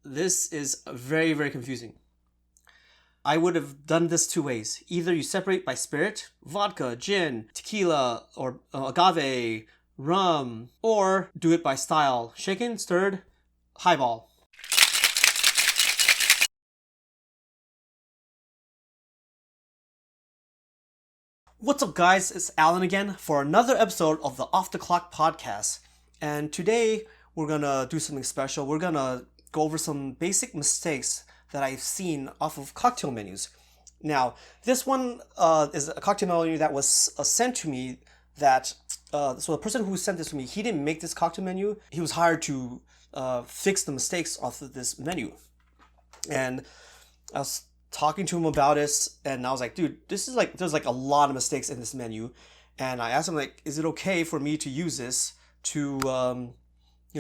This is very, very confusing. I would have done this two ways. Either you separate by spirit, vodka, gin, tequila, or agave, rum, or do it by style, shaken, stirred, highball. What's up, guys? It's Alan again for another episode of the Off the Clock podcast. And today we're gonna do something special. We're gonna go over some basic mistakes that I've seen off of cocktail menus. Now, this one is a cocktail menu that was sent to me. So the person who sent this to me, he didn't make this cocktail menu. He was hired to fix the mistakes off of this menu. And I was talking to him about this, and I was like, dude, there's like a lot of mistakes in this menu. And I asked him, like, is it okay for me to use this to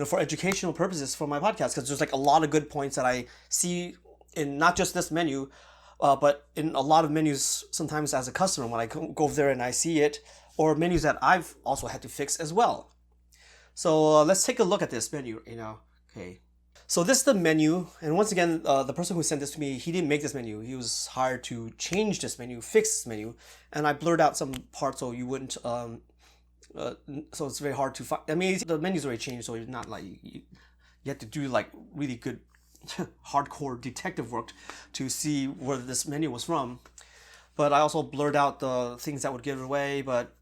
for educational purposes for my podcast? Because there's like a lot of good points that I see in not just this menu, but in a lot of menus sometimes as a customer when I go over there and I see it, or menus that I've also had to fix as well. So let's take a look at this menu. Okay. So this is the menu, and once again, the person who sent this to me, he didn't make this menu. He was hired to change this menu, fix this menu, and I blurred out some parts so you wouldn't. So it's very hard to find. I mean, the menu's already changed, so it's not like you have to do like really good, hardcore detective work to see where this menu was from. But I also blurred out the things that would give it away. But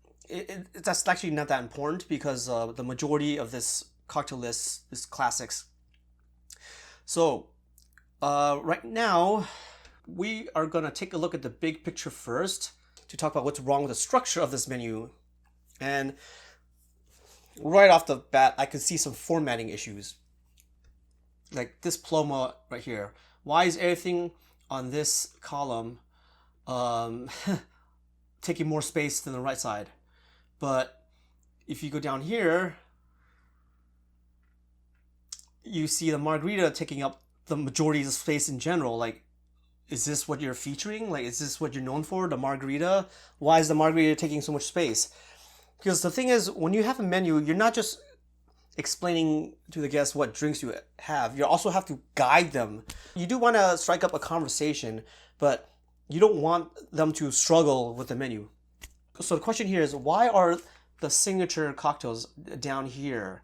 that's actually not that important because the majority of this cocktail list is classics. So, right now, we are going to take a look at the big picture first to talk about what's wrong with the structure of this menu. And right off the bat, I could see some formatting issues. Like this ploma right here. Why is everything on this column taking more space than the right side? But if you go down here, you see the Margarita taking up the majority of the space in general. Like, is this what you're featuring? Like, is this what you're known for, the Margarita? Why is the Margarita taking so much space? Because the thing is, when you have a menu, you're not just explaining to the guests what drinks you have. You also have to guide them. You do want to strike up a conversation, but you don't want them to struggle with the menu. So the question here is, why are the signature cocktails down here?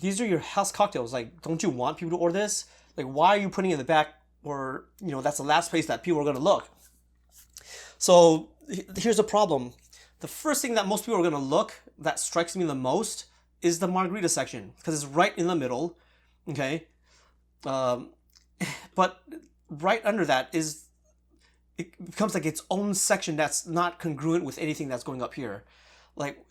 These are your house cocktails. Like, don't you want people to order this? Like, why are you putting it in the back? Or, that's the last place that people are going to look. So here's the problem. The first thing that most people are going to look, that strikes me the most, is the Margarita section. Because it's right in the middle. Okay? But right under that it becomes like its own section that's not congruent with anything that's going up here. Like,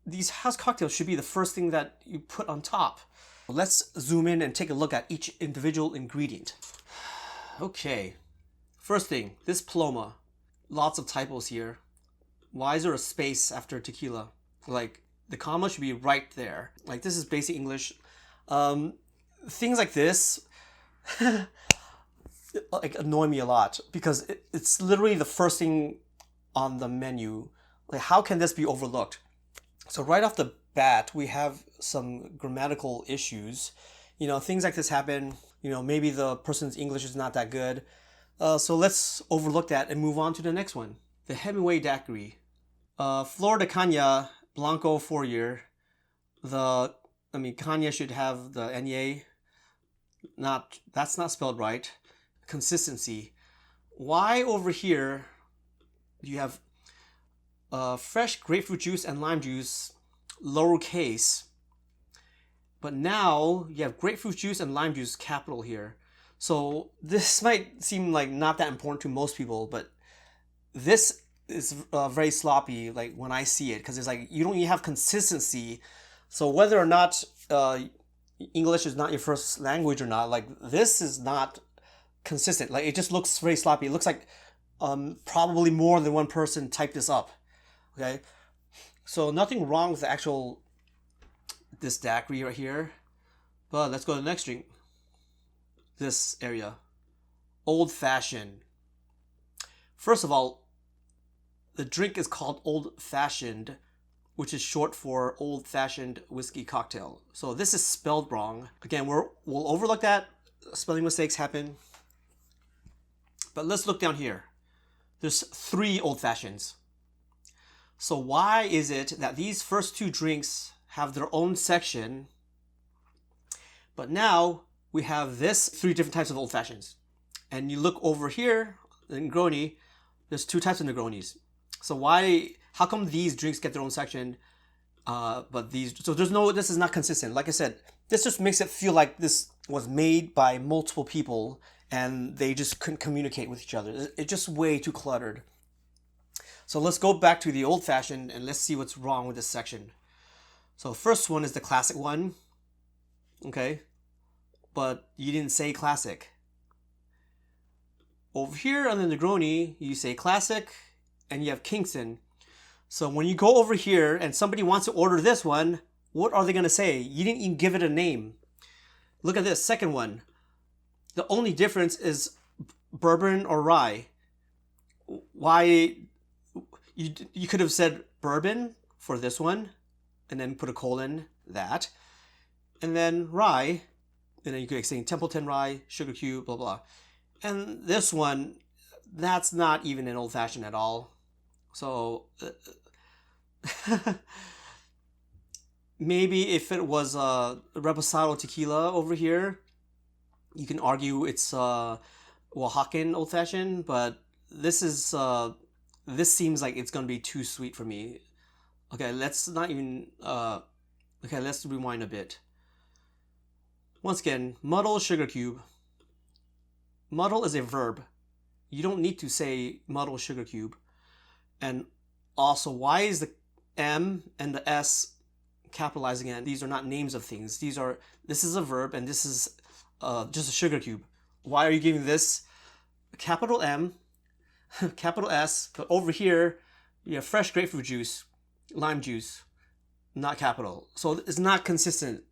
these house cocktails should be the first thing that you put on top. Let's zoom in and take a look at each individual ingredient. Okay, first thing, this ploma. Lots of typos here. Why is there a space after tequila? Like, the comma should be right there. Like, this is basic English. Things like this like annoy me a lot because it's literally the first thing on the menu. Like, how can this be overlooked? So right off the bat, we have some grammatical issues. Things like this happen. Maybe the person's English is not that good. So let's overlook that and move on to the next one. The Hemingway daiquiri. Flor de Caña Blanco 4-year. Caña should have the NA. That's not spelled right. Consistency. Why over here do you have fresh grapefruit juice and lime juice, lowercase, but now you have grapefruit juice and lime juice, capital here. So this might seem like not that important to most people, but this is very sloppy. Like when I see it, because it's like you don't even have consistency. So whether or not English is not your first language or not, like this is not consistent. Like it just looks very sloppy. It looks like probably more than one person typed this up. Okay, so nothing wrong with this daiquiri right here, but let's go to the next drink. This area, old fashioned. First of all, the drink is called old fashioned, which is short for old-fashioned whiskey cocktail. So this is spelled wrong. Again, we'll overlook that. Spelling mistakes happen. But let's look down here. There's 3 old fashions. So why is it that these first 2 drinks have their own section, but now we have this 3 different types of old fashions? And you look over here, the Negroni, there's 2 types of Negronis. So how come these drinks get their own section, but these, so this is not consistent. Like I said, this just makes it feel like this was made by multiple people and they just couldn't communicate with each other. It's just way too cluttered. So let's go back to the old fashioned and let's see what's wrong with this section. So first one is the classic one. Okay. But you didn't say classic. Over here on the Negroni, you say classic and you have Kingston. So when you go over here and somebody wants to order this one, what are they going to say? You didn't even give it a name. Look at this second one. The only difference is bourbon or rye. Why? You could have said bourbon for this one and then put a colon, that. And then rye. And then you could say Templeton rye, sugar cube, blah, blah. And this one, that's not even an old fashioned at all. So maybe if it was a Reposado tequila over here, you can argue it's Oaxacan old fashioned, but this is this seems like it's gonna be too sweet for me. Okay, let's not even okay, let's rewind a bit. Once again, muddle, sugar cube. Muddle is a verb. You don't need to say muddle, sugar cube. And also, why is the M and the S capitalized again? These are not names of things. This is a verb and this is just a sugar cube. Why are you giving this capital M, capital S, but over here you have fresh grapefruit juice, lime juice, not capital. So it's not consistent.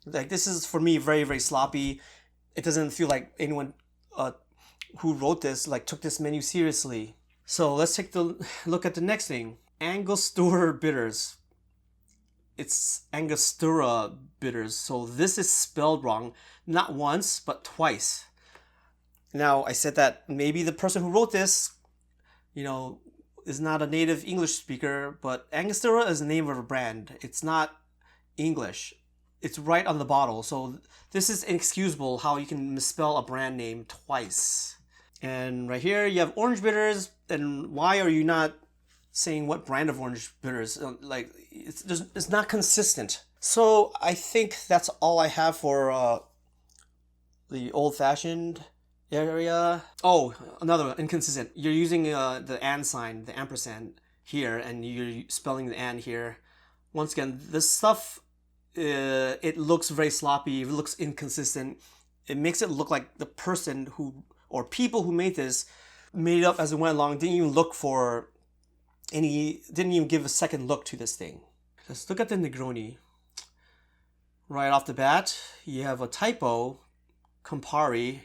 Like, this is for me very, very sloppy. It doesn't feel like anyone who wrote this took this menu seriously. So let's take the look at the next thing. Angostura bitters. It's Angostura bitters. So this is spelled wrong, not once, but twice. Now, I said that maybe the person who wrote this, is not a native English speaker, but Angostura is the name of a brand. It's not English. It's right on the bottle. So this is inexcusable how you can misspell a brand name twice. And right here you have orange bitters. And why are you not saying what brand of orange bitters? It's not consistent. So I think that's all I have for the old-fashioned area. Oh, another one, inconsistent. You're using the and sign, the ampersand here, and you're spelling the and here. Once again, this stuff, it looks very sloppy. It looks inconsistent. It makes it look like the person or people who made this made it up as it went along, didn't even look for didn't even give a second look to this thing. Let's look at the Negroni. Right off the bat, you have a typo, Campari.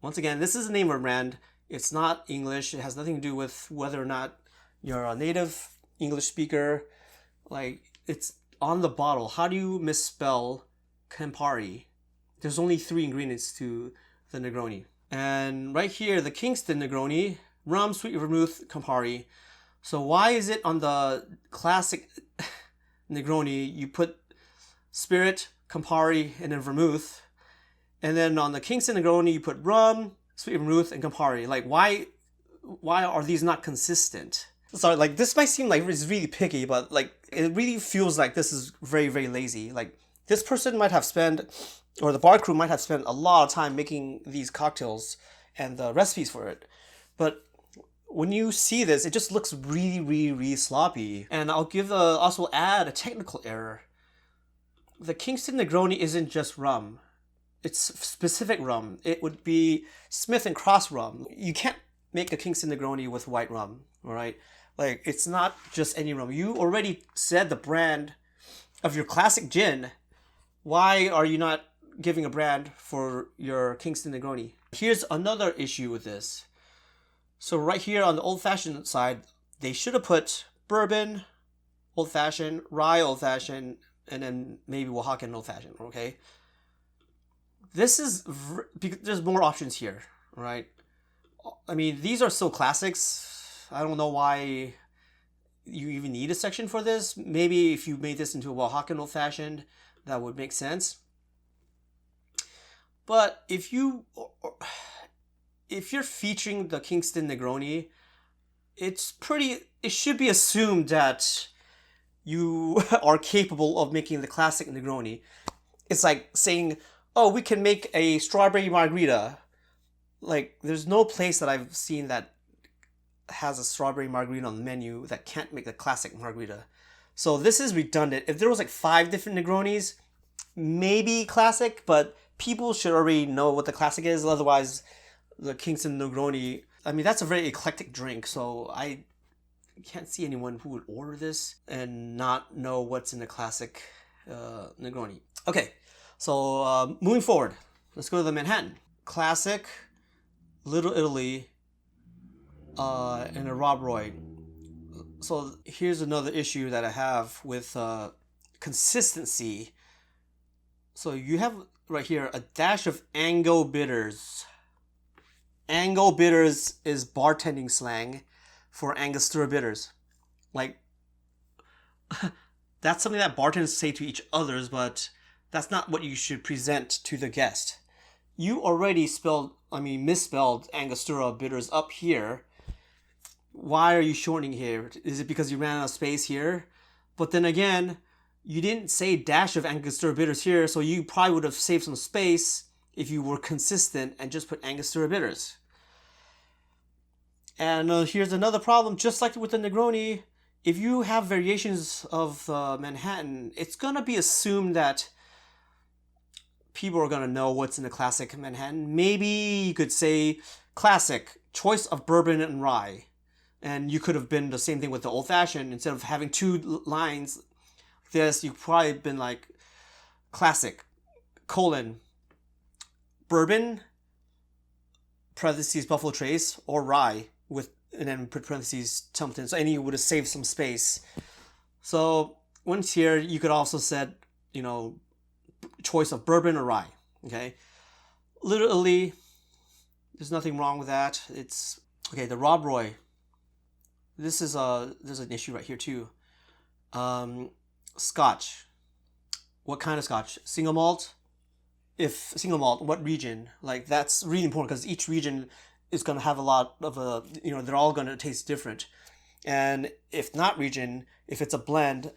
Once again, this is the name of a brand. It's not English. It has nothing to do with whether or not you're a native English speaker. It's on the bottle. How do you misspell Campari? There's only 3 ingredients to the Negroni. And right here, the Kingston Negroni, rum, sweet vermouth, Campari. So why is it on the classic Negroni, you put spirit, Campari, and then vermouth, and then on the Kingston Negroni, you put rum, sweet vermouth, and Campari? Why are these not consistent? Sorry, this might seem like it's really picky, but it really feels like this is very, very lazy. This person might have spent, or the bar crew might have spent a lot of time making these cocktails and the recipes for it. But when you see this, it just looks really, really, really sloppy. And I'll also add a technical error. The Kingston Negroni isn't just rum. It's specific rum. It would be Smith and Cross rum. You can't make a Kingston Negroni with white rum, all right? It's not just any rum. You already said the brand of your classic gin. Why are you not giving a brand for your Kingston Negroni? Here's another issue with this. So right here on the old-fashioned side, they should have put bourbon, old fashioned, rye old fashioned, and then maybe Oaxacan old fashioned. Okay, there's more options here, right? I mean, these are still classics. I don't know why you even need a section for this. Maybe if you made this into a Oaxacan old fashioned, that would make sense. But if you're featuring the Kingston Negroni, it should be assumed that you are capable of making the classic Negroni. It's like saying, oh, we can make a strawberry margarita. Like, there's no place that I've seen that has a strawberry margarita on the menu that can't make the classic margarita. So this is redundant. If there was like 5 different Negronis, maybe classic, but people should already know what the classic is. Otherwise, the Kingston Negroni, I mean, that's a very eclectic drink, so I can't see anyone who would order this and not know what's in the classic Negroni. Okay, so moving forward, let's go to the Manhattan. Classic, Little Italy, and a Rob Roy. So here's another issue that I have with consistency. So you have right here a dash of Ango bitters. Ango bitters is bartending slang for Angostura bitters. Like, that's something that bartenders say to each others, but that's not what you should present to the guest. You already misspelled Angostura bitters up here. Why are you shortening here? Is it because you ran out of space here? But then again, you didn't say dash of Angostura bitters here, so you probably would have saved some space if you were consistent and just put Angostura bitters. And here's another problem, just like with the Negroni, if you have variations of Manhattan, it's going to be assumed that people are going to know what's in the classic Manhattan. Maybe you could say classic, choice of bourbon and rye. And you could have been the same thing with the old fashioned. Instead of having 2 lines, you've probably been like classic, bourbon, parentheses, Buffalo Trace, or rye, and then put parentheses, Templeton. So you would have saved some space. So once here, you could also set, choice of bourbon or rye. Okay, literally, there's nothing wrong with that. It's okay. The Rob Roy. There's an issue right here too. Scotch. What kind of Scotch? Single malt? If single malt, what region? Like, that's really important because each region is going to have a lot of they're all going to taste different. And if not region, if it's a blend,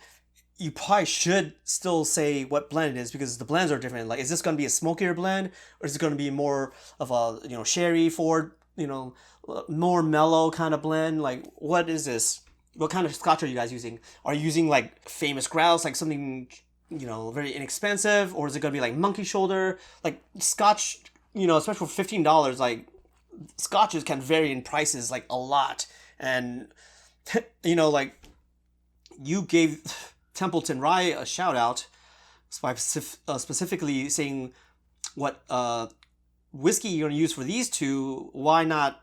you probably should still say what blend it is because the blends are different. Like, is this going to be a smokier blend or is it going to be more of a sherry forward, more mellow kind of blend? Like, what is this? What kind of Scotch are you guys using? Are you using like Famous Grouse, like something very inexpensive, or is it gonna be like Monkey Shoulder? Like, Scotch, especially for $15, like, Scotches can vary in prices like a lot, and like, you gave Templeton Rye a shout out by specifically saying what whiskey you're gonna use for these two. Why not?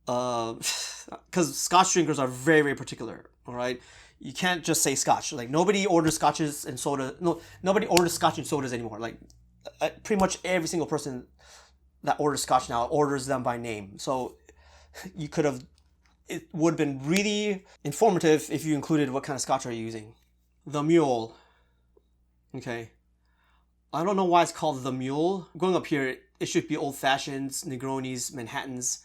Because Scotch drinkers are very, very particular. All right, you can't just say Scotch. Like, nobody orders Scotches and soda. No, nobody orders Scotch and sodas anymore. Like, pretty much every single person that orders Scotch now orders them by name. So it would have been really informative if you included what kind of Scotch are you using. The Mule. Okay. I don't know why it's called the Mule. Going up here, it should be Old Fashions, Negronis, Manhattans.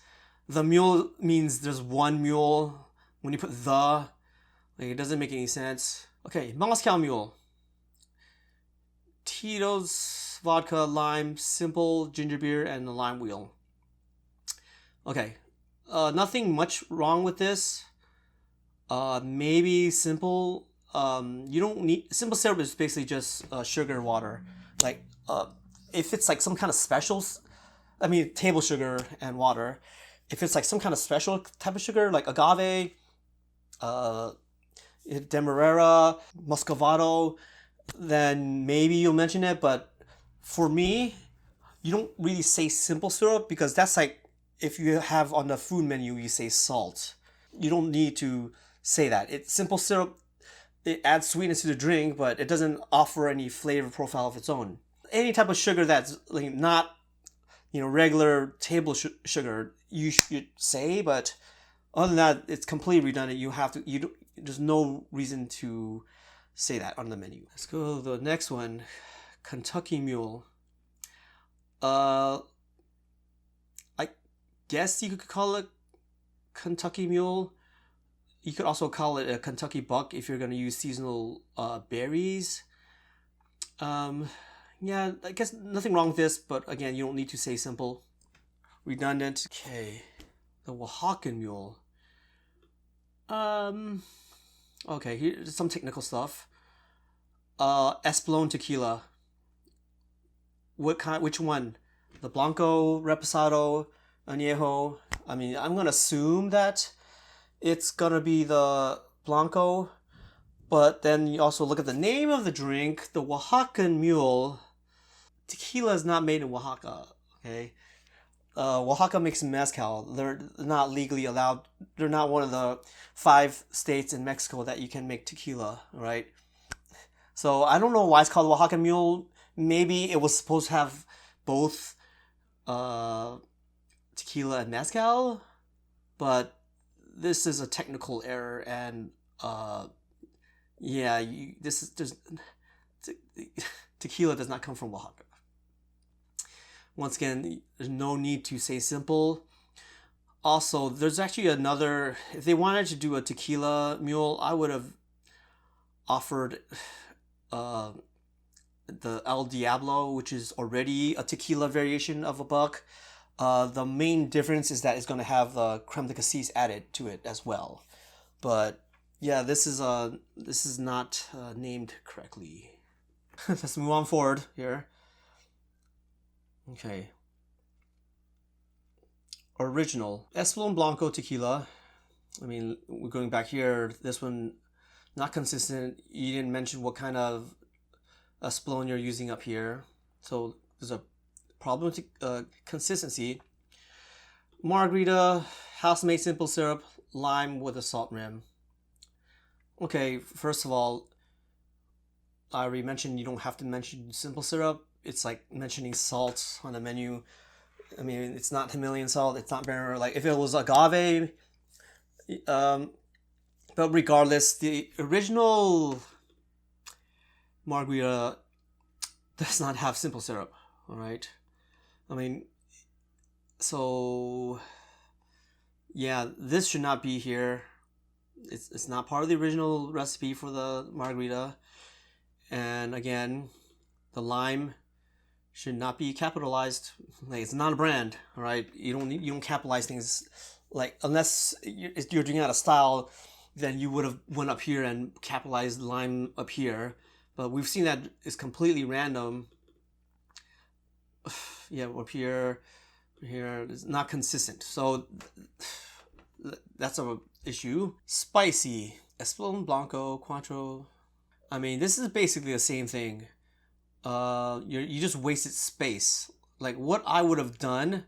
The Mule means there's one mule. When you put it doesn't make any sense. Okay, Moscow Mule. Tito's vodka, lime, simple ginger beer, and the lime wheel. Okay, nothing much wrong with this. Maybe simple. You don't need simple syrup is basically just sugar and water. Like, if it's like some kind of specials, table sugar and water. If it's like some kind of special type of sugar, like agave, demerara, muscovado, then maybe you'll mention it. But for me, you don't really say simple syrup because that's like if you have on the food menu, you say salt. You don't need to say that. It's simple syrup. It adds sweetness to the drink, but it doesn't offer any flavor profile of its own. Any type of sugar that's like not, regular table sugar, you should say, but other than that, it's completely redundant. There's no reason to say that on the menu. Let's go to the next one, Kentucky Mule. I guess you could call it Kentucky Mule. You could also call it a Kentucky Buck if you're going to use seasonal berries. Yeah, I guess nothing wrong with this, but again, you don't need to say simple. Redundant. Okay, the Oaxacan Mule. Okay, here's some technical stuff. Espolón tequila. Which one? The Blanco, Reposado, Añejo? I mean, I'm gonna assume that it's gonna be the Blanco, but then you also look at the name of the drink, the Oaxacan Mule. Tequila is not made in Oaxaca, okay? Oaxaca makes mezcal. They're not legally allowed. They're not one of the 5 states in Mexico that you can make tequila, right? So I don't know why it's called Oaxaca Mule. Maybe it was supposed to have both tequila and mezcal, but this is a technical error, and yeah, tequila does not come from Oaxaca. Once again, there's no need to say simple. Also, there's actually another. If they wanted to do a tequila mule, I would have offered the El Diablo, which is already a tequila variation of a buck. The main difference is that it's going to have creme de cassis added to it as well. But yeah, this is not named correctly. Let's move on forward here. Okay. Original Espolón Blanco tequila. I mean, we're going back here. This one not consistent. You didn't mention what kind of Espolón you're using up here, so there's a problem with consistency. Margarita, house-made simple syrup, lime with a salt rim. Okay, first of all, I already mentioned you don't have to mention simple syrup. It's like mentioning salt on the menu. I mean, it's not Himalayan salt. It's not bitter. Like if it was agave, but regardless, the original Margarita does not have simple syrup. All right. I mean, so yeah, this should not be here. It's not part of the original recipe for the Margarita. And again, the lime should not be capitalized. Like, it's not a brand, all right? You don't capitalize things, like, unless you're doing it out of style, then you would have went up here and capitalized lime up here. But we've seen that it's completely random. Yeah, up here, it's not consistent. So that's a issue. Spicy Espolón Blanco Cuatro. I mean, this is basically the same thing. You just wasted space. Like, what I would have done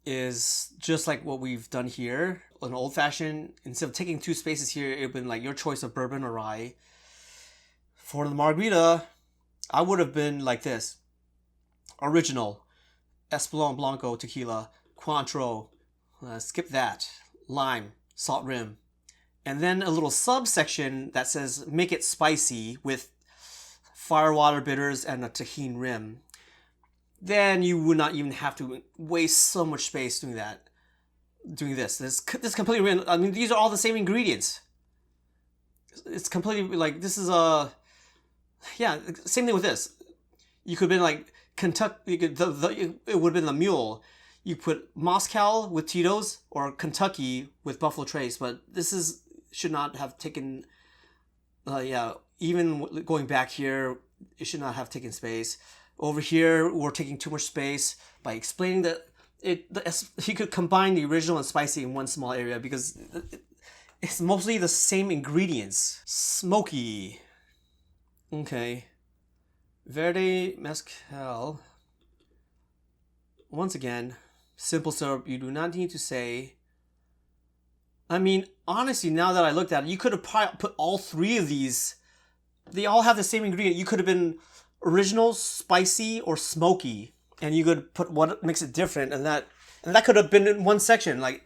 is just like what we've done here. An old fashioned, instead of taking 2 spaces here, it would have been like your choice of bourbon or rye. For the Margarita, I would have been like this. Original Espolón Blanco tequila, Cointreau, skip that, lime, salt rim, and then a little subsection that says make it spicy with firewater bitters and a tahini rim. Then you would not even have to waste so much space doing that. Doing this completely random. I mean, these are all the same ingredients. It's completely like this is yeah, same thing with this. You could have been like Kentucky. It would have been the mule. You put Moscow with Tito's or Kentucky with Buffalo Trace, but this should not have taken. Yeah, even going back here, it should not have taken space. Over here, we're taking too much space by explaining that he could combine the original and spicy in one small area because it's mostly the same ingredients. Smoky. Okay. Verde Mezcal. Once again, simple syrup. You do not need to say. I mean, honestly, now that I looked at it, you could have probably put all three of these. They all have the same ingredient. You could have been original, spicy, or smoky, and you could put what makes it different, and that could have been in one section. Like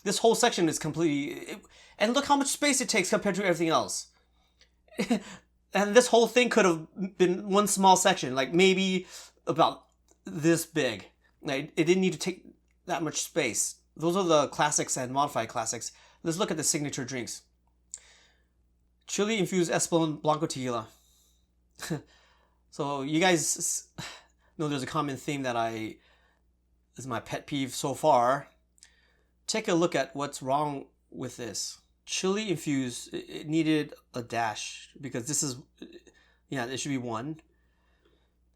this whole section is completely, and look how much space it takes compared to everything else. And this whole thing could have been one small section, like maybe about this big. Like it didn't need to take that much space. Those are the classics and modified classics. Let's look at the signature drinks. Chili infused Espolón Blanco tequila. So you guys know there's a common theme that is my pet peeve so far. Take a look at what's wrong with this. Chili infused, it needed a dash because this is, yeah, it should be one.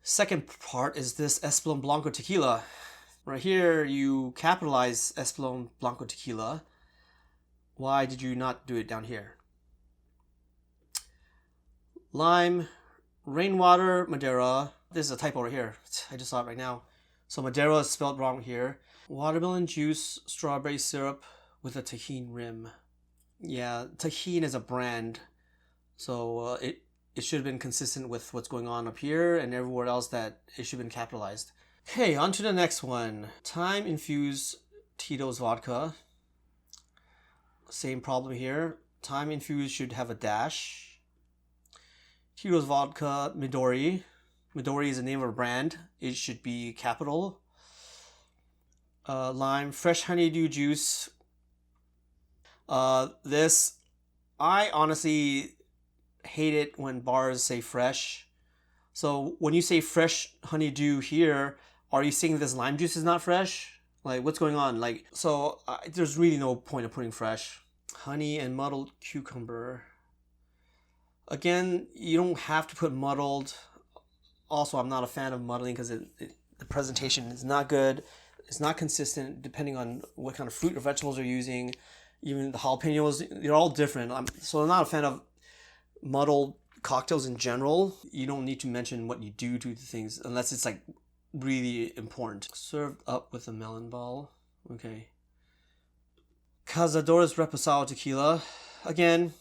Second part is this Espolón Blanco tequila. Right here, you capitalize Espolón Blanco tequila. Why did you not do it down here? Lime, rainwater, Madeira. This is a typo right here. I just saw it right now. So Madeira is spelled wrong here. Watermelon juice, strawberry syrup with a tahini rim. Yeah, tahini is a brand. So it should have been consistent with what's going on up here and everywhere else that it should have been capitalized. Okay, on to the next one. Thyme infused Tito's vodka. Same problem here. Thyme infused should have a dash. Tito's vodka Midori. Midori is the name of a brand. It should be capital. Lime, fresh honeydew juice. This, I honestly hate it when bars say fresh. So when you say fresh honeydew here, are you saying this lime juice is not fresh? Like what's going on? Like, so there's really no point of putting fresh. Honey and muddled cucumber. Again, you don't have to put muddled. Also, I'm not a fan of muddling because the presentation is not good. It's not consistent depending on what kind of fruit or vegetables you're using. Even the jalapenos, they're all different. So I'm not a fan of muddled cocktails in general. You don't need to mention what you do to the things unless it's like really important. Served up with a melon ball. Okay. Cazadores Reposado tequila. Again,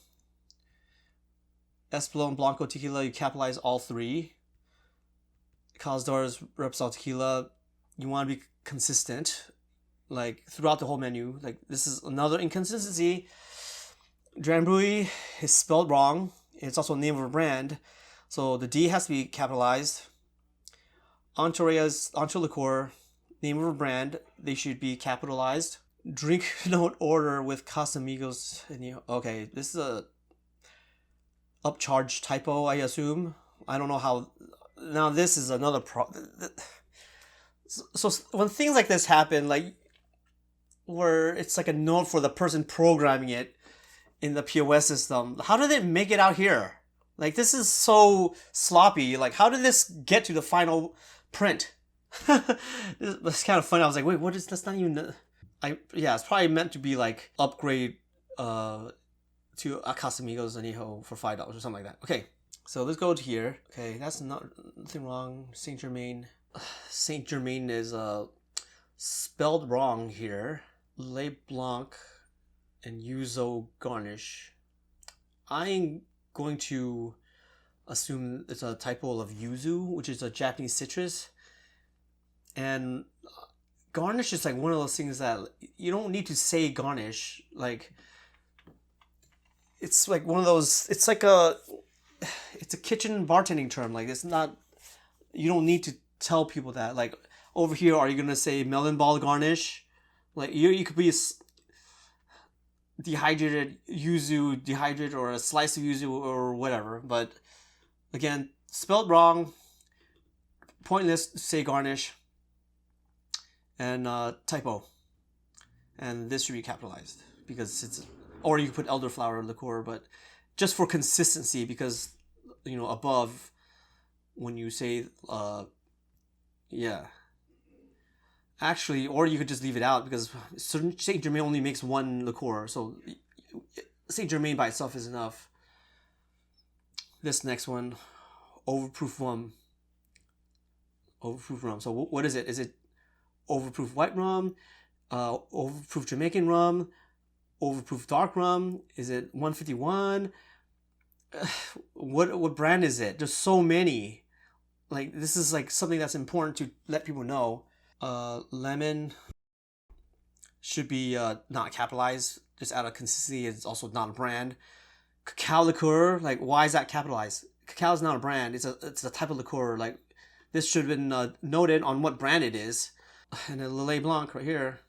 Espolón Blanco tequila, you capitalize all three. Cazadores Reposado tequila, you want to be consistent, like throughout the whole menu. Like this is another inconsistency. Drambuie is spelled wrong. It's also a name of a brand, so the D has to be capitalized. Ancho Liqueur, name of a brand, they should be capitalized. Drink note order with Casamigos. Okay, this is a upcharge typo, I assume. I don't know how. Now this is another So when things like this happen, like where it's like a note for the person programming it in the POS system, how did it make it out here? Like this is so sloppy. Like how did this get to the final print? It's kind of funny. I was like, wait, what is that's not even. Yeah, it's probably meant to be like upgrade to a Casamigos Añejo for $5 or something like that. Okay, so let's go to here. Okay, that's nothing wrong. Saint Germain. Saint Germain is spelled wrong here. Le Blanc and Yuzu garnish. I'm going to assume it's a typo of yuzu, which is a Japanese citrus. And garnish is like one of those things that you don't need to say garnish. Like it's like one of those. It's a kitchen bartending term. Like it's not. You don't need to tell people that. Like over here, are you gonna say melon ball garnish? Like you could be dehydrated yuzu, or a slice of yuzu or whatever. But again, spelled wrong. Pointless to say garnish. And typo. And this should be capitalized because it's, or you could put elderflower liqueur, but just for consistency, because above when you say yeah. Actually, or you could just leave it out because Saint Germain only makes one liqueur, so Saint Germain by itself is enough. This next one, overproof rum. Overproof rum. So what is it? Is it overproof white rum, overproof Jamaican rum, overproof dark rum? Is it 151? What brand is it? There's so many. Like, this is like something that's important to let people know. Lemon should be not capitalized, just out of consistency. It's also not a brand. Cacao liqueur, like, why is that capitalized? Cacao is not a brand. It's a type of liqueur. Like, this should have been noted on what brand it is. And then Lillet Blanc right here.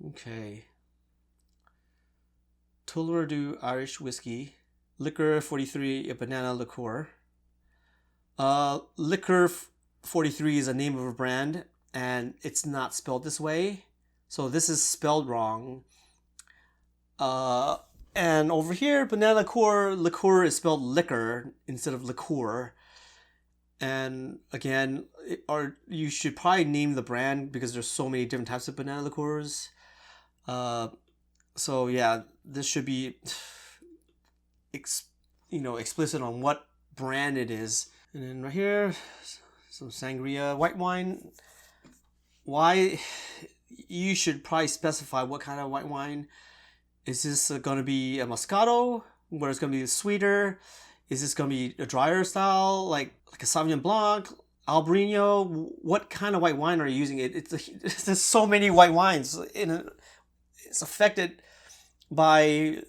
Okay. Tulare Dew Irish whiskey. Liquor 43, a banana liqueur. Liquor 43 is a name of a brand, and it's not spelled this way. So this is spelled wrong. And over here, banana liqueur is spelled liquor instead of liqueur. And again, you should probably name the brand because there's so many different types of banana liqueurs. So yeah, this should be explicit on what brand it is. And then right here, some sangria, white wine. Why? You should probably specify what kind of white wine. Is this going to be a Moscato, where it's going to be sweeter? Is this going to be a drier style, like a Sauvignon Blanc, Albarino? What kind of white wine are you using? There's so many white wines. It's affected by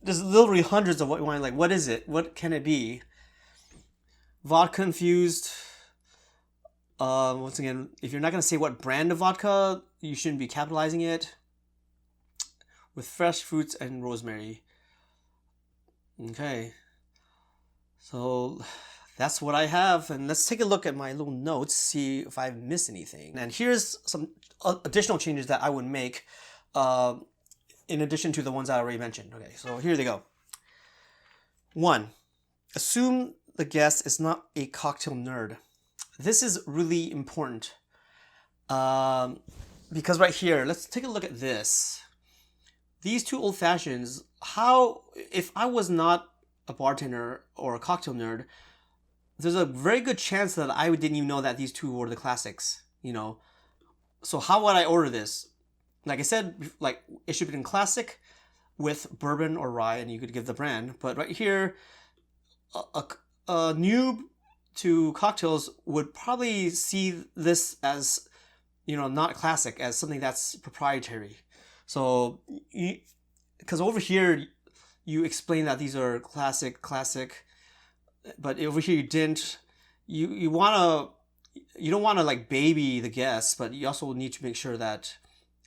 there's literally hundreds of white wine. Like, what is it? What can it be? Vodka infused. Once again, if you're not going to say what brand of vodka, you shouldn't be capitalizing it. With fresh fruits and rosemary. Okay. So that's what I have. And let's take a look at my little notes, see if I've missed anything. And here's some additional changes that I would make in addition to the ones I already mentioned. Okay, so here they go. 1. Assume the guest is not a cocktail nerd. This is really important. Because right here, let's take a look at this. These two old fashions, if I was not a bartender or a cocktail nerd, there's a very good chance that I didn't even know that these two were the classics, So how would I order this? Like I said, like, it should be in classic with bourbon or rye, and you could give the brand. But right here, a noob to cocktails would probably see this as, not classic, as something that's proprietary. So, because over here, you explain that these are classic, but over here you didn't. You don't want to like baby the guests, but you also need to make sure that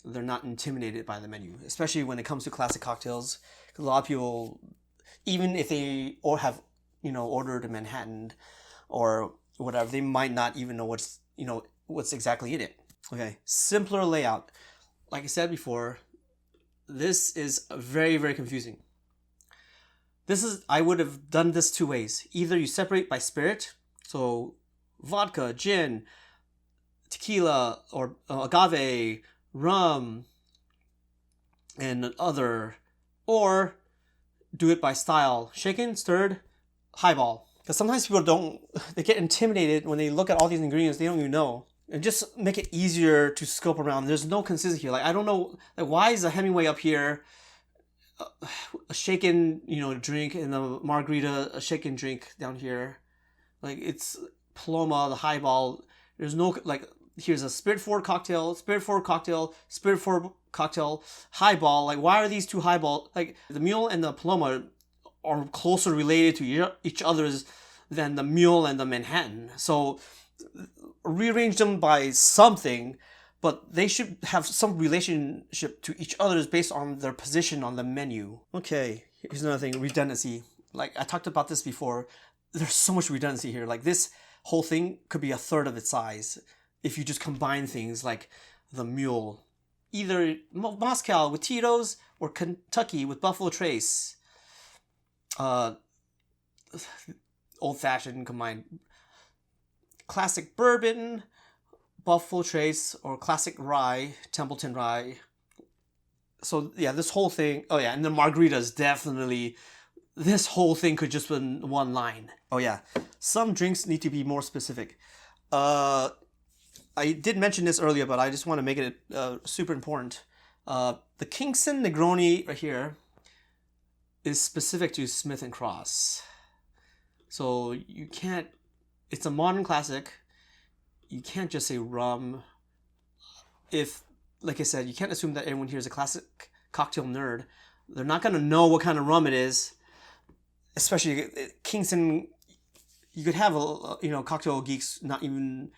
they're not intimidated by the menu, especially when it comes to classic cocktails. Because a lot of people, even if they have ordered a Manhattan or whatever, they might not even know what's exactly in it. Okay, simpler layout. Like I said before, this is very, very confusing. I would have done this two ways. Either you separate by spirit, so vodka, gin, tequila, or agave, rum, and other, or do it by style, shaken, stirred, highball. Because sometimes people they get intimidated when they look at all these ingredients, they don't even know. And just make it easier to scope around. There's no consistency here. Like, I don't know, like, why is the Hemingway up here a shaken, drink, and the Margarita a shaken drink down here? Like, it's Paloma, the highball. There's no, like, here's a spirit forward cocktail, highball. Like, why are these two highball? Like, the mule and the Paloma are closer related to each other's than the mule and the Manhattan. So rearrange them by something, but they should have some relationship to each other's based on their position on the menu. Okay, here's another thing, redundancy. Like, I talked about this before. There's so much redundancy here. Like, this whole thing could be a third of its size if you just combine things like the mule. Either Moscow with Tito's or Kentucky with Buffalo Trace. Old-fashioned combined classic bourbon, Buffalo Trace, or classic rye, Templeton rye. So yeah, this whole thing. Oh yeah, and the margaritas, definitely. This whole thing could just be one line. Oh yeah, some drinks need to be more specific. I did mention this earlier, but I just want to make it super important. The Kingston Negroni right here is specific to Smith and Cross. So you can't, it's a modern classic. You can't just say rum. If, like I said, you can't assume that everyone here is a classic cocktail nerd. They're not going to know what kind of rum it is. Especially Kingston, you could have cocktail geeks not even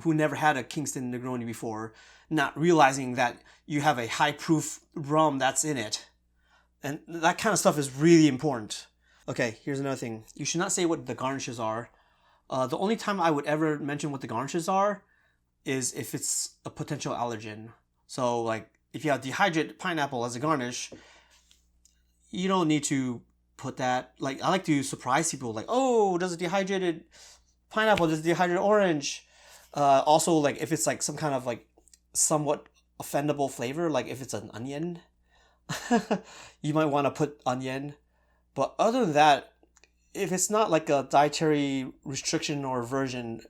who never had a Kingston Negroni before, not realizing that you have a high proof rum that's in it. And that kind of stuff is really important. Okay, here's another thing. You should not say what the garnishes are. The only time I would ever mention what the garnishes are is if it's a potential allergen. So like if you have dehydrated pineapple as a garnish, you don't need to put that. Like I like to surprise people like, oh, does a dehydrated pineapple, does a dehydrated orange. Also like if it's like some kind of like somewhat offendable flavor, like if it's an onion, you might want to put onion. But other than that, if it's not like a dietary restriction or aversion,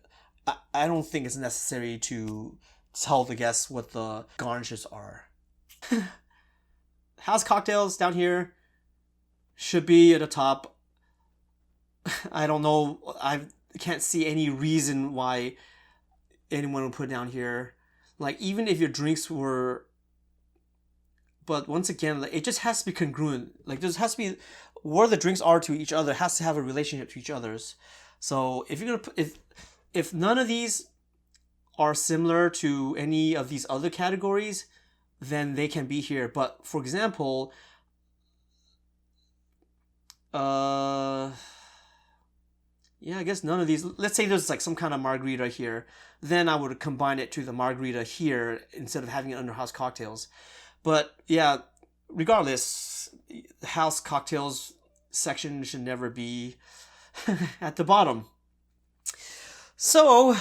I don't think it's necessary to tell the guests what the garnishes are. House cocktails down here should be at the top. I don't know. I can't see any reason why anyone would put it down here. Like even if your drinks were, but once again, like, it just has to be congruent. Like there has to be where the drinks are to each other has to have a relationship to each other's. So if you're gonna put, if none of these are similar to any of these other categories, then they can be here. But for example, yeah, I guess none of these. Let's say there's like some kind of margarita here, then I would combine it to the margarita here instead of having it under house cocktails. But yeah, regardless, the house cocktails section should never be at the bottom. So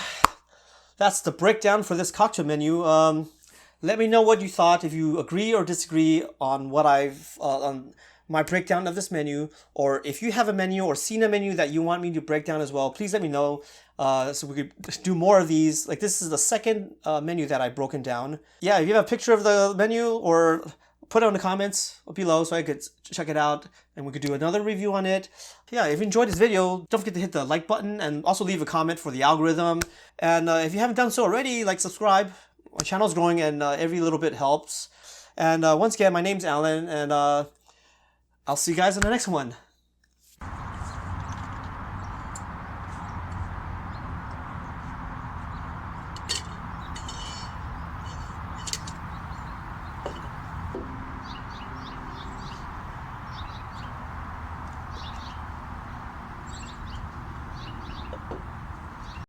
that's the breakdown for this cocktail menu. Let me know what you thought, if you agree or disagree on what I've on my breakdown of this menu, or if you have a menu or seen a menu that you want me to break down as well, please let me know so we could do more of these. Like this is the second menu that I've broken down. Yeah, if you have a picture of the menu, or put it in the comments below so I could check it out and we could do another review on it. Yeah, if you enjoyed this video, don't forget to hit the like button and also leave a comment for the algorithm. And if you haven't done so already, like, subscribe. My channel's growing and every little bit helps. And once again, my name's Alan, and I'll see you guys in the next one.